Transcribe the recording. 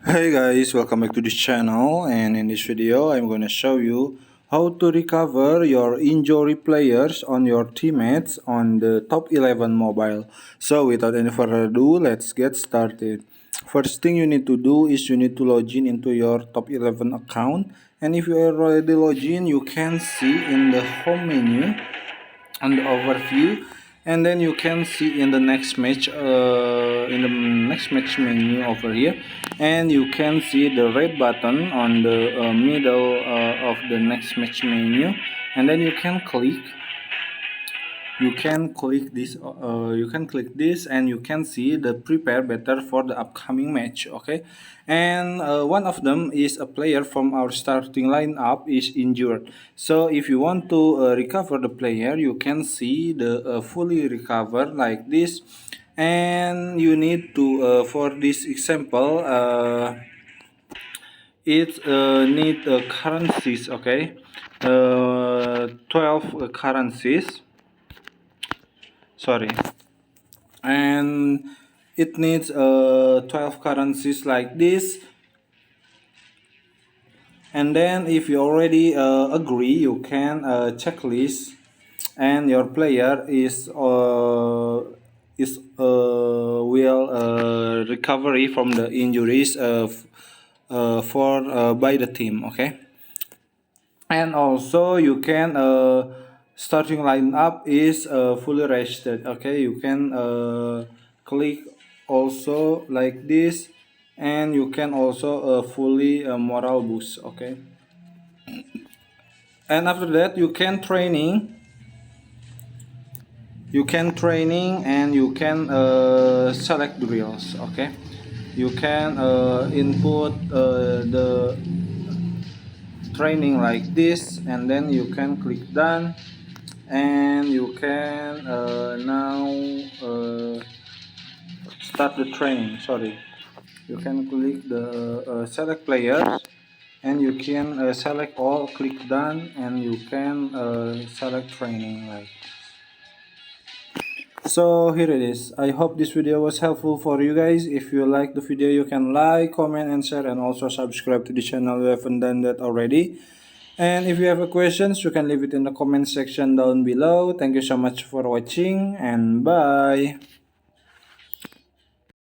Hey guys, welcome back to this channel, and in this video I'm going to show you how to recover your injury players on your teammates on the top 11 mobile. So without any further ado, let's get started. First thing you need to do is you need to log in into your top 11 account, and if you are already logged in, you can see in the home menu and the overview, and then you can see in the next match menu over here, and you can see the red button on the middle of the next match menu, and then you can click this and you can see the prepare better for the upcoming match. Okay, and one of them is a player from our starting lineup is injured. So if you want to recover the player, you can see the fully recover like this, and you need to for this example it need currencies. Okay, 12 currencies, sorry, and it needs 12 currencies like this. And then if you already agree, you can checklist, and your player will recovery from the injuries for by the team. Okay, and also you can starting lineup is fully rested. Okay, you can click also like this, and you can also fully morale boost. Okay, and after that you can training and you can select drills. Okay, you can input the training like this, and then you can click done, and you can now start the training. Sorry, you can click the select players, and you can select all, click done, and you can select training like. So here it is. I hope this video was helpful for you guys. If you like the video, you can like, comment, and share, and also subscribe to the channel if you haven't done that already. And if you have a questions, you can leave it in the comment section down below. Thank you so much for watching, and bye.